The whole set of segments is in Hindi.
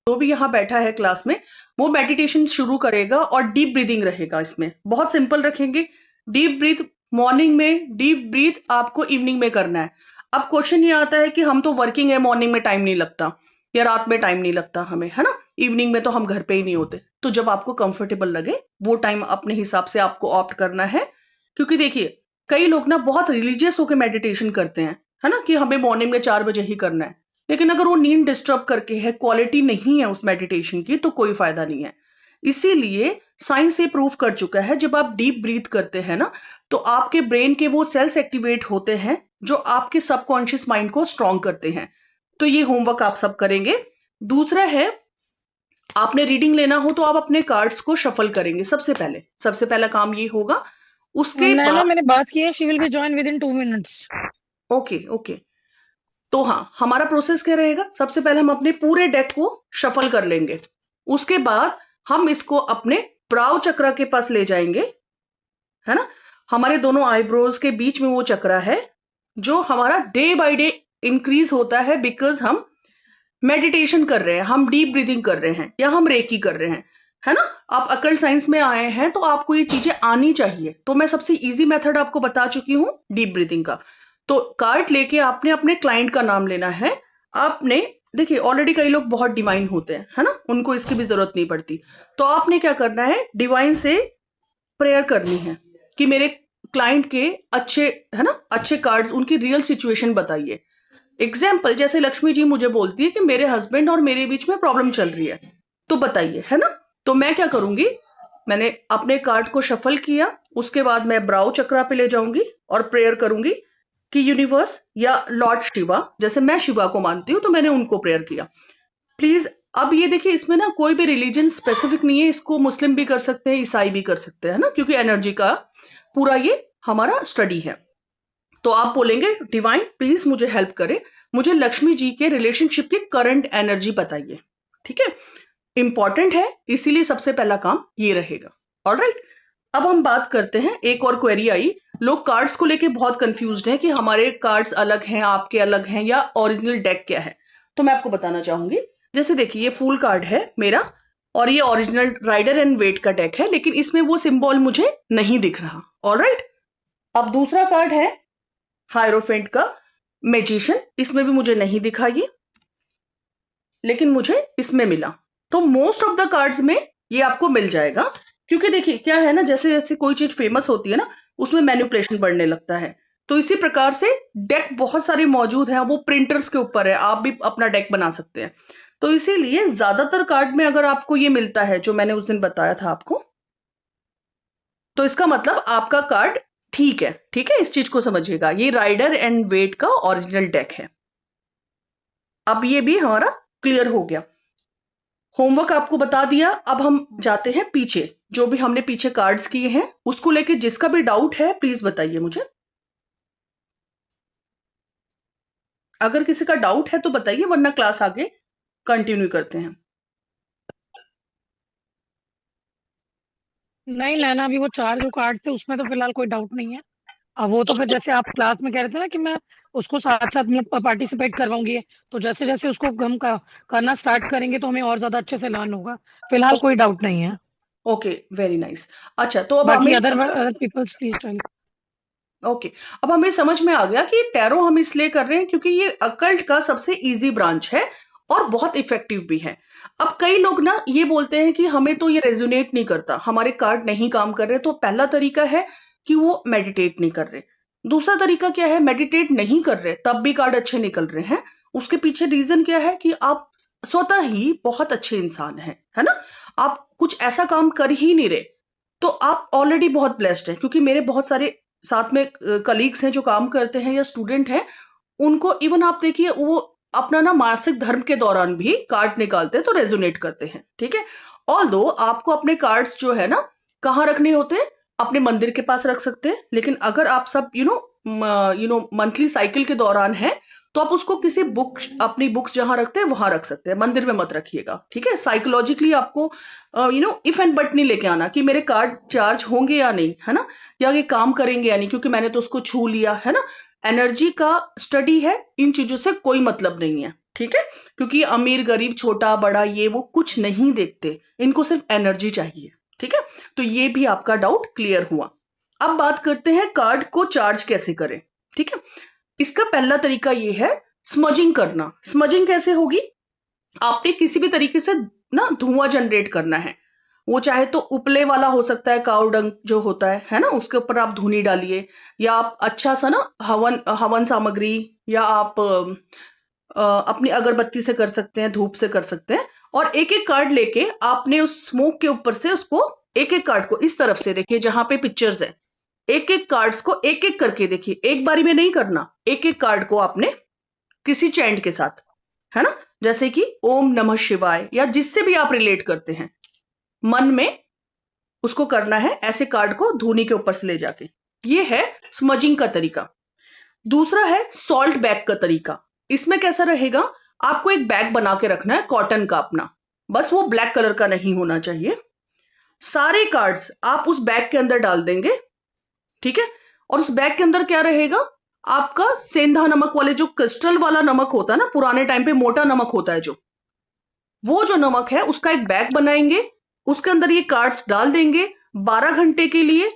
जो भी यहाँ बैठा है क्लास में वो मेडिटेशन शुरू करेगा और डीप ब्रीदिंग रहेगा। इसमें बहुत सिंपल रखेंगे, डीप ब्रीथ मॉर्निंग में, डीप ब्रीथ आपको इवनिंग में करना है। अब क्वेश्चन ये आता है कि हम तो वर्किंग है, मॉर्निंग में टाइम नहीं लगता या रात में टाइम नहीं लगता हमें, है ना, इवनिंग में तो हम घर पे ही नहीं होते। तो जब आपको कंफर्टेबल लगे वो टाइम अपने हिसाब से आपको ऑप्ट करना है। क्योंकि देखिए कई लोग ना बहुत रिलीजियस होकर मेडिटेशन करते हैं, है ना, कि हमें मॉर्निंग में 4 बजे ही करना है, लेकिन अगर वो नींद डिस्टर्ब करके है, क्वालिटी नहीं है उस मेडिटेशन की, तो कोई फायदा नहीं है। इसीलिए साइंस ये प्रूव कर चुका है, जब आप डीप ब्रीथ करते हैं ना तो आपके ब्रेन के वो सेल्स एक्टिवेट होते हैं जो आपके सबकॉन्शियस माइंड को स्ट्रांग करते हैं। तो ये होमवर्क आप सब करेंगे। दूसरा है, आपने रीडिंग लेना हो तो आप अपने कार्ड्स को शफल करेंगे। सबसे पहला काम ये होगा। उसके नैना बाद मैंने बात की है, she will be join with in 2 minutes. Okay okay, तो हाँ, हमारा प्रोसेस क्या रहेगा, सबसे पहले हम अपने पूरे डेक को शफल कर लेंगे। उसके बाद हम इसको अपने ब्राउ चक्र के पास ले जाएंगे, है ना। हमारे दोनों आईब्रोज के बीच में वो चक्र है जो हमारा डे बाय डे इंक्रीज होता है, बिकॉज हम मेडिटेशन कर रहे हैं, हम डीप ब्रीदिंग कर रहे हैं या हम रेकी कर रहे हैं, है ना। आप अकल्ट साइंस में आए हैं तो आपको ये चीजें आनी चाहिए। तो मैं सबसे इजी मेथड आपको बता चुकी हूँ डीप ब्रीदिंग का। तो कार्ड लेके आपने अपने क्लाइंट का नाम लेना है। आपने देखिए ऑलरेडी कई लोग बहुत डिवाइन होते हैं, है ना, उनको इसकी भी जरूरत नहीं पड़ती। तो आपने क्या करना है, डिवाइन से प्रेयर करनी है कि मेरे क्लाइंट के अच्छे, है ना, अच्छे कार्ड्स, उनकी रियल सिचुएशन बताइए। एग्जाम्पल जैसे लक्ष्मी जी मुझे बोलती है कि मेरे हस्बैंड और मेरे बीच में प्रॉब्लम चल रही है, तो बताइए, है ना। तो मैं क्या करूंगी, मैंने अपने कार्ड को शफल किया, उसके बाद मैं ब्राउ चक्रा पे ले जाऊंगी और प्रेयर करूंगी कि यूनिवर्स या लॉर्ड शिवा, जैसे मैं शिवा को मानती हूँ तो मैंने उनको प्रेयर किया, प्लीज। अब ये देखिए इसमें ना कोई भी रिलीजन स्पेसिफिक नहीं है, इसको मुस्लिम भी कर सकते हैं, ईसाई भी कर सकते हैं, है ना, क्योंकि एनर्जी का पूरा ये हमारा स्टडी है। तो आप बोलेंगे डिवाइन प्लीज मुझे हेल्प करें, मुझे लक्ष्मी जी के रिलेशनशिप की करंट एनर्जी बताइए। ठीक है, इंपॉर्टेंट है, इसीलिए सबसे पहला काम ये रहेगा। ऑलराइट, अब हम बात करते हैं, एक और क्वेरी आई। लोग कार्ड्स को लेके बहुत कंफ्यूज्ड हैं कि हमारे कार्ड्स अलग हैं, आपके अलग हैं, या ओरिजिनल डेक क्या है। तो मैं आपको बताना चाहूंगी। जैसे देखिए ये फुल कार्ड है मेरा और ये ओरिजिनल राइडर एंड वेट का डेक है, लेकिन इसमें वो सिंबल मुझे नहीं दिख रहा। ऑलराइट, अब दूसरा कार्ड है हायरोफेंट का मैजिशियन, इसमें भी मुझे नहीं दिखा ये, लेकिन मुझे इसमें मिला। तो मोस्ट ऑफ द कार्ड्स में ये आपको मिल जाएगा, क्योंकि देखिए क्या है ना, जैसे जैसे कोई चीज फेमस होती है ना उसमें मैनिपुलेशन बढ़ने लगता है। तो इसी प्रकार से डेक बहुत सारे मौजूद हैं, वो प्रिंटर्स के ऊपर है, आप भी अपना डेक बना सकते हैं। तो इसीलिए ज्यादातर कार्ड में अगर आपको ये मिलता है जो मैंने उस दिन बताया था आपको, तो इसका मतलब आपका कार्ड ठीक है। ठीक है, इस चीज को समझिएगा, ये राइडर एंड वेट का ओरिजिनल डेक है। अब ये भी हमारा क्लियर हो गया, होमवर्क आपको बता दिया। अब हम जाते हैं पीछे, जो भी हमने पीछे कार्ड्स किए हैं उसको लेके जिसका भी डाउट है प्लीज बताइए मुझे। अगर किसी का डाउट है तो बताइए, वरना क्लास आगे कंटिन्यू करते हैं। नहीं नैना, अभी वो 4 जो कार्ड थे उसमें तो फिलहाल कोई डाउट नहीं है। अब वो तो फिर जैसे आप क्लास में कह रहे थे ना कि मैं उसको साथ साथ में पार्टिसिपेट करवाऊंगी, तो जैसे जैसे उसको हम करना स्टार्ट करेंगे तो हमें और ज्यादा अच्छे से लर्न होगा। फिलहाल कोई डाउट नहीं है। Okay, very nice. अच्छा, तो अब बाकी हमें other peoples please tell. Okay, अब हमें समझ में आ गया कि टैरो हम इसलिए कर रहे हैं क्योंकि ये अकल्ट का सबसे इजी ब्रांच है और बहुत इफेक्टिव भी है। अब कई लोग ना ये बोलते हैं कि हमें तो ये रेजोनेट नहीं करता, हमारे कार्ड नहीं काम कर रहे। तो पहला तरीका है कि वो मेडिटेट नहीं कर रहे। दूसरा तरीका क्या है, मेडिटेट नहीं कर रहे तब भी कार्ड अच्छे निकल रहे हैं। उसके पीछे रीजन क्या है कि आप स्वतः ही बहुत अच्छे इंसान हैं, है ना, आप कुछ ऐसा काम कर ही नहीं रहे। तो आप ऑलरेडी बहुत ब्लेस्ड हैं, क्योंकि मेरे बहुत सारे साथ में कलीग्स हैं जो काम करते हैं या स्टूडेंट हैं, उनको इवन आप देखिए वो अपना ना मासिक धर्म के दौरान भी कार्ड निकालते हैं तो रेजोनेट करते हैं। ठीक है, ऑल्दो आपको अपने कार्ड्स जो है ना कहाँ रखने होते हैं, अपने मंदिर के पास रख सकते हैं, लेकिन अगर आप सब मंथली साइकिल के दौरान है तो आप उसको किसी बुक, अपनी बुक्स जहां रखते हैं वहां रख सकते हैं, मंदिर में मत रखिएगा। ठीक है, साइकोलॉजिकली आपको इफ एंड बट नहीं लेके आना कि मेरे कार्ड चार्ज होंगे या नहीं, है ना, या ये काम करेंगे या नहीं, क्योंकि मैंने तो उसको छू लिया, है ना। एनर्जी का स्टडी है, इन चीजों से कोई मतलब नहीं है। ठीक है, क्योंकि अमीर गरीब छोटा बड़ा ये वो कुछ नहीं देखते, इनको सिर्फ एनर्जी चाहिए। ठीक है, तो ये भी आपका डाउट क्लियर हुआ। अब बात करते हैं कार्ड को चार्ज कैसे करें। ठीक है, इसका पहला तरीका ये है स्मजिंग करना। स्मजिंग कैसे होगी, आपने किसी भी तरीके से ना धुआं जनरेट करना है, वो चाहे तो उपले वाला हो सकता है, काऊ डंग जो होता है ना, उसके ऊपर आप धुनी डालिए, या आप अच्छा सा ना हवन हवन सामग्री, या आप अपनी अगरबत्ती से कर सकते हैं, धूप से कर सकते हैं। और एक एक कार्ड लेके आपने उस स्मोक के ऊपर से उसको एक एक कार्ड को इस तरफ से देखिए जहां पे पिक्चर्स है, एक एक कार्ड्स को एक एक करके देखिए, एक बारी में नहीं करना, एक एक कार्ड को आपने किसी चैंट के साथ, है ना, जैसे कि ओम नमः शिवाय या जिससे भी आप रिलेट करते हैं, मन में उसको करना है, ऐसे कार्ड को धूनी के ऊपर से ले जाके। ये है स्मजिंग का तरीका। दूसरा है सॉल्ट बैग का तरीका। इसमें कैसा रहेगा, आपको एक बैग बना के रखना है कॉटन का अपना, बस वो ब्लैक कलर का नहीं होना चाहिए। सारे कार्ड्स आप उस बैग के अंदर डाल देंगे। ठीक है, और उस बैग के अंदर क्या रहेगा, आपका सेंधा नमक वाले जो क्रिस्टल वाला नमक होता है ना, पुराने टाइम पे मोटा नमक होता है जो, वो जो नमक है उसका एक बैग बनाएंगे, उसके अंदर ये कार्ड्स डाल देंगे 12 घंटे के लिए।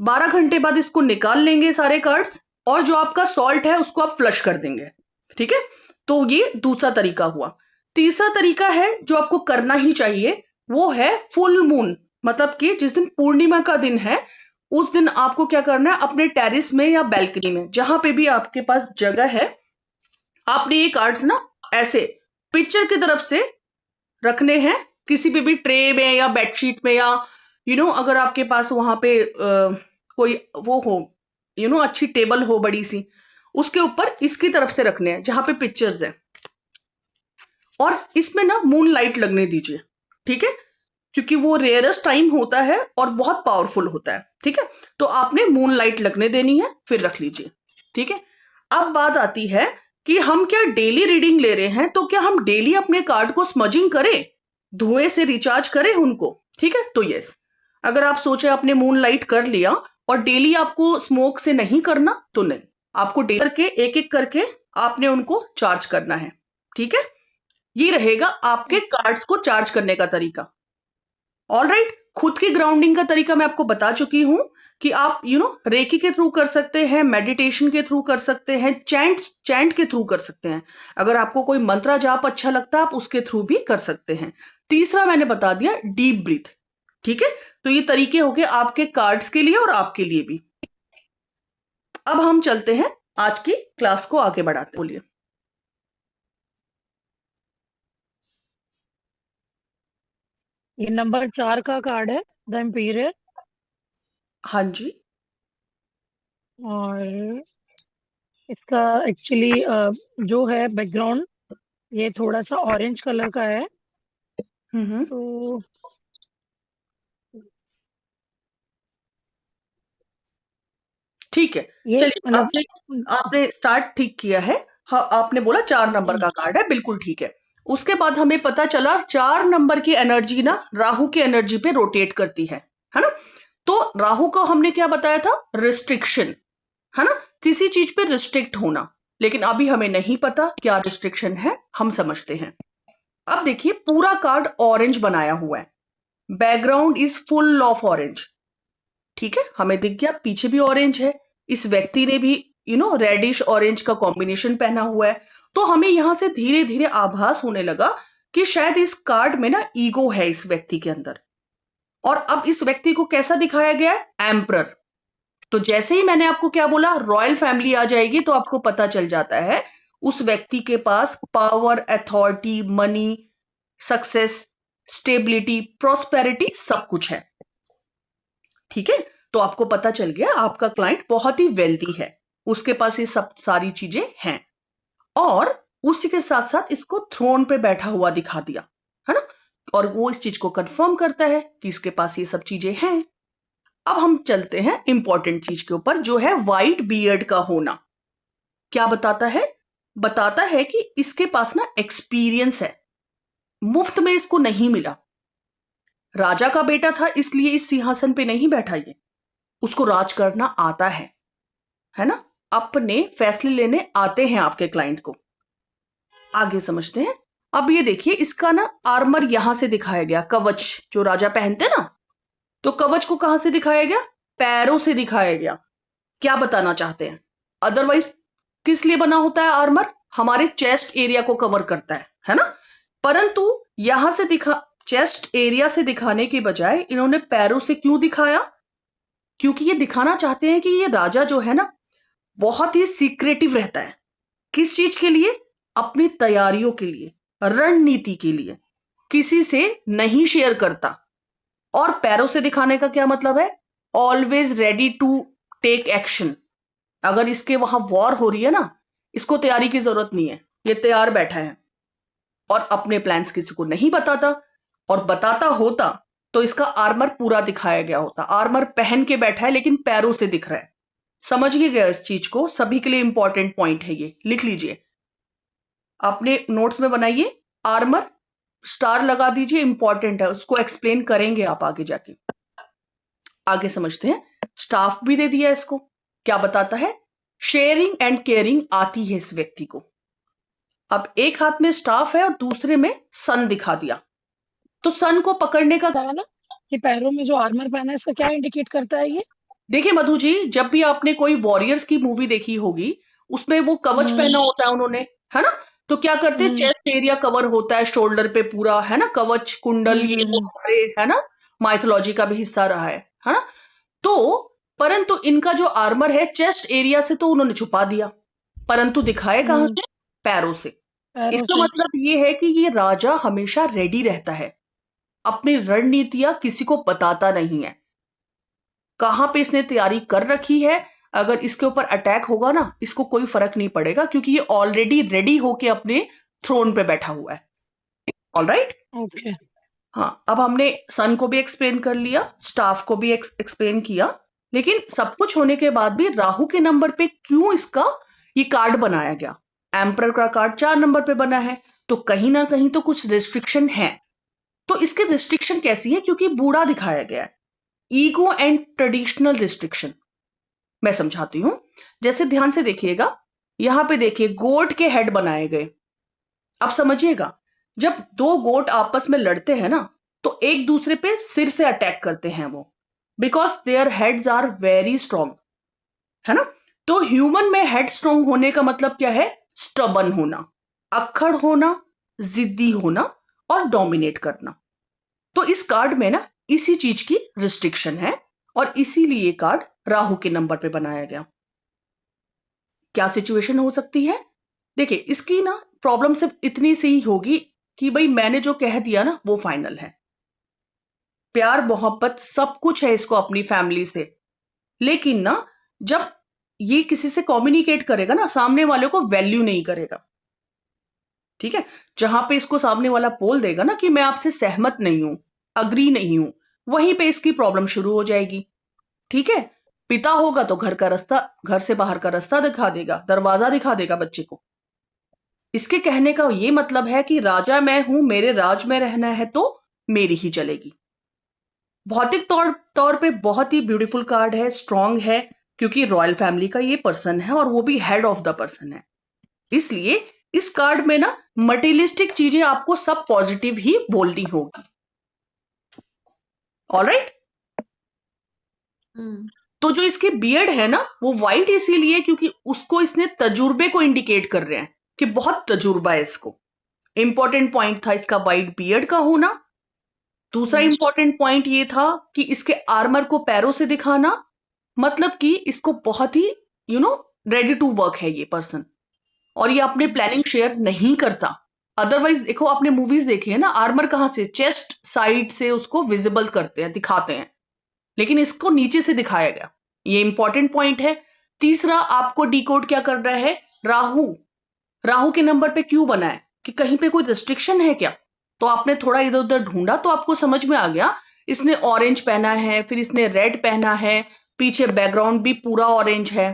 12 घंटे बाद इसको निकाल लेंगे सारे कार्ड्स, और जो आपका सॉल्ट है उसको आप फ्लश कर देंगे। ठीक है, तो ये दूसरा तरीका हुआ। तीसरा तरीका है जो आपको करना ही चाहिए, वो है फुल मून, मतलब कि जिस दिन पूर्णिमा का दिन है उस दिन आपको क्या करना है, अपने टेरिस में या बैल्कनी में जहां पे भी आपके पास जगह है, आपने ये कार्ड्स ना ऐसे पिक्चर की तरफ से रखने हैं, किसी भी ट्रे में या बेडशीट में, या अगर आपके पास वहां पे कोई वो हो, अच्छी टेबल हो बड़ी सी, उसके ऊपर इसकी तरफ से रखने हैं जहां पे पिक्चर्स है। और इसमें ना मून लाइट लगने दीजिए। ठीक है, क्योंकि वो रेयरेस्ट टाइम होता है और बहुत पावरफुल होता है। ठीक है, तो आपने मून लाइट लगने देनी है, फिर रख लीजिए। ठीक है, अब बात आती है कि हम क्या डेली रीडिंग ले रहे हैं, तो क्या हम डेली अपने कार्ड को स्मजिंग करें, धुएं से रिचार्ज करें उनको। ठीक है, तो यस, अगर आप सोचे आपने मून लाइट कर लिया और डेली आपको स्मोक से नहीं करना, तो नहीं, आपको डेली करके एक एक करके आपने उनको चार्ज करना है। ठीक है, ये रहेगा आपके कार्ड्स को चार्ज करने का तरीका। ऑलराइट, खुद की ग्राउंडिंग का तरीका मैं आपको बता चुकी हूं कि आप रेकी के थ्रू कर सकते हैं, मेडिटेशन के थ्रू कर सकते हैं, चैंट के थ्रू कर सकते हैं। अगर आपको कोई मंत्र जाप अच्छा लगता है आप उसके थ्रू भी कर सकते हैं। तीसरा मैंने बता दिया, डीप ब्रीथ। ठीक है, तो ये तरीके हो गए आपके कार्ड्स के लिए और आपके लिए भी। अब हम चलते हैं आज की क्लास को आगे बढ़ाते, बोलिए। ये नंबर 4 का कार्ड है, द एम्पीरियर। हाँ जी। और इसका एक्चुअली जो है बैकग्राउंड, ये थोड़ा सा ऑरेंज कलर का है। हम्म, तो ठीक है, ये चलिए, मतलब आपने आपने स्टार्ट ठीक किया है। हाँ, आपने बोला 4 नंबर का कार्ड है, बिल्कुल ठीक है। उसके बाद हमें पता चला 4 नंबर की एनर्जी ना राहु की एनर्जी पे रोटेट करती है ना। तो राहु को हमने क्या बताया था, रिस्ट्रिक्शन, है ना, किसी चीज पे रिस्ट्रिक्ट होना। लेकिन अभी हमें नहीं पता क्या रिस्ट्रिक्शन है, हम समझते हैं। अब देखिए, पूरा कार्ड ऑरेंज बनाया हुआ है, background is full of orange. ठीक है, हमें दिख गया पीछे भी ऑरेंज है, इस व्यक्ति ने भी रेडिश ऑरेंज का कॉम्बिनेशन पहना हुआ है। तो हमें यहां से धीरे धीरे आभास होने लगा कि शायद इस कार्ड में ना ईगो है इस व्यक्ति के अंदर। और अब इस व्यक्ति को कैसा दिखाया गया है, एम्परर। तो जैसे ही मैंने आपको क्या बोला, रॉयल फैमिली आ जाएगी, तो आपको पता चल जाता है उस व्यक्ति के पास power, authority, money, success, stability, prosperity सब कुछ है। ठीक है, तो आपको पता चल गया आपका क्लाइंट बहुत ही वेल्दी है, उसके पास ये सब सारी चीजें हैं। और उसी के साथ साथ इसको थ्रोन पे बैठा हुआ दिखा दिया, है ना, और वो इस चीज को कंफर्म करता है कि इसके पास ये सब चीजें हैं। अब हम चलते हैं इंपॉर्टेंट चीज के ऊपर, जो है वाइट बियर्ड का होना। क्या बताता है, बताता है कि इसके पास ना एक्सपीरियंस है, मुफ्त में इसको नहीं मिला। राजा का बेटा था इसलिए इस सिंहासन पे नहीं बैठा, ये उसको राज करना आता है ना, अपने फैसले लेने आते हैं आपके क्लाइंट को। आगे समझते हैं। अब ये देखिए, इसका ना आर्मर यहां से दिखाया गया, कवच जो राजा पहनते ना, तो कवच को कहां से दिखाया गया? पैरों से दिखाया गया। क्या बताना चाहते हैं? अदरवाइज किस लिए बना होता है आर्मर? हमारे चेस्ट एरिया को कवर करता है ना? परंतु यहां से चेस्ट एरिया से दिखाने के बजाय इन्होंने पैरों से क्यों दिखाया? क्योंकि ये दिखाना चाहते हैं कि ये राजा जो है ना, बहुत ही सीक्रेटिव रहता है। किस चीज के लिए? अपनी तैयारियों के लिए, रणनीति के लिए, किसी से नहीं शेयर करता। और पैरों से दिखाने का क्या मतलब है? Always ready to take action. अगर इसके वहां वॉर हो रही है ना, इसको तैयारी की जरूरत नहीं है, ये तैयार बैठा है और अपने प्लान्स किसी को नहीं बताता। और बताता होता तो इसका आर्मर पूरा दिखाया गया होता। आर्मर पहन के बैठा है लेकिन पैरों से दिख रहा है। समझ गया इस चीज को? सभी के लिए इंपॉर्टेंट पॉइंट है ये, लिख लीजिए, अपने नोट्स में बनाइए। आर्मर स्टार लगा दीजिए, इंपॉर्टेंट है, उसको एक्सप्लेन करेंगे आप आगे जाके। आगे समझते हैं। स्टाफ भी दे दिया इसको। क्या बताता है? शेयरिंग एंड केयरिंग आती है इस व्यक्ति को। अब एक हाथ में स्टाफ है और दूसरे में सन दिखा दिया, तो सन को पकड़ने का, था ना कि पैरों में जो आर्मर पहना है इसका क्या इंडिकेट करता है ये? देखिए मधु जी, जब भी आपने कोई वॉरियर्स की मूवी देखी होगी, उसमें वो कवच पहना होता है उन्होंने, है ना? तो क्या करते हैं, चेस्ट एरिया कवर होता है, शोल्डर पे पूरा, है ना, कवच कुंडल, ये वो सारे, है ना, माइथोलॉजी का भी हिस्सा रहा है ना? तो परंतु इनका जो आर्मर है चेस्ट एरिया से तो उन्होंने छुपा दिया, परंतु दिखाए कहां से? पैरों से। पैरों इसका से। मतलब ये है कि ये राजा हमेशा रेडी रहता है, अपनी रणनीतियां किसी को बताता नहीं है। कहां पे इसने तैयारी कर रखी है, अगर इसके ऊपर अटैक होगा ना, इसको कोई फर्क नहीं पड़ेगा, क्योंकि ये ऑलरेडी रेडी होके अपने थ्रोन पे बैठा हुआ है। ऑलराइट? ओके। हाँ, अब हमने सन को भी एक्सप्लेन कर लिया, स्टाफ को भी एक्सप्लेन किया, लेकिन सब कुछ होने के बाद भी राहु के नंबर पे क्यों इसका ये कार्ड बनाया गया? एम्परर का कार्ड 4 नंबर पे बना है, तो कहीं ना कहीं तो कुछ रिस्ट्रिक्शन है। तो इसके रिस्ट्रिक्शन कैसी है? क्योंकि बूढ़ा दिखाया गया है। ईगो एंड ट्रेडिशनल रिस्ट्रिक्शन मैं समझाती हूं। जैसे ध्यान से देखिएगा, यहां पे देखिए गोट के हेड बनाए गए। अब समझिएगा, जब दो गोट आपस में लड़ते हैं ना, तो एक दूसरे पे सिर से अटैक करते हैं वो, because their heads are very strong, है ना? तो ह्यूमन में हेड स्ट्रॉन्ग होने का मतलब क्या है? स्टबन होना, अक्खड़ होना, जिद्दी होना और डोमिनेट करना। तो इस कार्ड में ना इसी चीज की रिस्ट्रिक्शन है, और इसीलिए कार्ड राहु के नंबर पे बनाया गया। क्या सिचुएशन हो सकती है? देखिए, इसकी ना प्रॉब्लम सिर्फ इतनी सी ही होगी कि भाई मैंने जो कह दिया ना वो फाइनल है। प्यार मोहब्बत सब कुछ है इसको अपनी फैमिली से, लेकिन ना जब ये किसी से कम्युनिकेट करेगा ना, सामने वाले को वैल्यू नहीं करेगा। ठीक है? जहां पे इसको सामने वाला बोल देगा ना कि मैं आपसे सहमत नहीं हूं, अग्री नहीं हूं, वहीं पे इसकी प्रॉब्लम शुरू हो जाएगी। ठीक है? पिता होगा तो घर का रास्ता, घर से बाहर का रास्ता दिखा देगा, दरवाजा दिखा देगा बच्चे को। इसके कहने का ये मतलब है कि राजा मैं हूं, मेरे राज में रहना है तो मेरी ही चलेगी। भौतिक तौर पे बहुत ही ब्यूटीफुल कार्ड है, स्ट्रांग है, क्योंकि रॉयल फैमिली का ये पर्सन है और वो भी हेड ऑफ द पर्सन है। इसलिए इस कार्ड में ना मटेरियलिस्टिक चीजें आपको सब पॉजिटिव ही बोलनी होगी। ऑलराइट? तो जो इसके बियर्ड है ना, वो व्हाइट इसीलिए क्योंकि उसको इसने तजुर्बे को इंडिकेट कर रहे हैं कि बहुत तजुर्बा है इसको। इंपॉर्टेंट पॉइंट था इसका व्हाइट बियर्ड का होना। दूसरा इंपॉर्टेंट पॉइंट ये था कि इसके आर्मर को पैरों से दिखाना, मतलब कि इसको बहुत ही रेडी टू वर्क है ये पर्सन, और ये अपने प्लानिंग शेयर नहीं करता। अदरवाइज देखो, आपने मूवीज देखी है ना, आर्मर कहां से, चेस्ट साइड से उसको विजिबल करते हैं, दिखाते हैं, लेकिन इसको नीचे से दिखाया गया। ये इंपॉर्टेंट पॉइंट है। तीसरा, आपको डिकोड क्या कर रहा है? राहु, राहु के नंबर पे क्यों बना है, कि कहीं पे कोई रिस्ट्रिक्शन है क्या? तो आपने थोड़ा इधर उधर ढूंढा तो आपको समझ में आ गया, इसने ऑरेंज पहना है, फिर इसने रेड पहना है, पीछे बैकग्राउंड भी पूरा ऑरेंज है।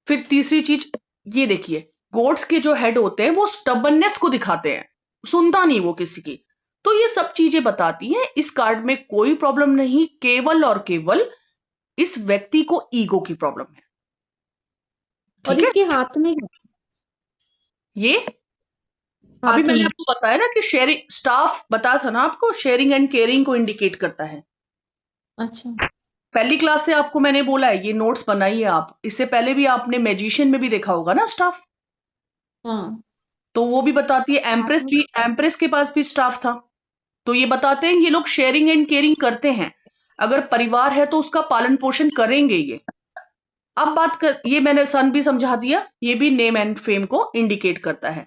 फिर तीसरी चीज ये देखिए, गोट्स के जो हेड होते हैं वो स्टबननेस को दिखाते हैं, सुनता नहीं वो किसी की। तो ये सब चीजें बताती हैं इस कार्ड में कोई प्रॉब्लम नहीं, केवल और केवल इस व्यक्ति को ईगो की प्रॉब्लम है। और ठीक है? इसके हाथ में ये अभी मैंने पार्टनर। आपको बताया ना कि शेयरिंग, स्टाफ बताया था ना आपको, शेयरिंग एंड केयरिंग को इंडिकेट करता है। अच्छा। पहली क्लास से आपको मैंने बोला है ये नोट्स बनाइए आप। इससे पहले भी आपने मैजिशियन में भी देखा होगा ना स्टाफ, हाँ। तो वो भी बताती है। एम्प्रेस भी, एम्प्रेस के पास भी स्टाफ था, तो ये बताते हैं ये लोग शेयरिंग एंड केयरिंग करते हैं। अगर परिवार है तो उसका पालन पोषण करेंगे ये। अब बात कर, ये मैंने सन भी समझा दिया, ये भी नेम एंड फेम को इंडिकेट करता है।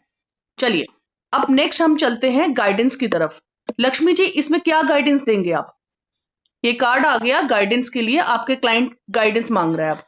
चलिए अब नेक्स्ट हम चलते हैं गाइडेंस की तरफ। लक्ष्मी जी, इसमें क्या गाइडेंस देंगे आप? ये कार्ड आ गया गाइडेंस के लिए, आपके क्लाइंट गाइडेंस मांग रहा है अब।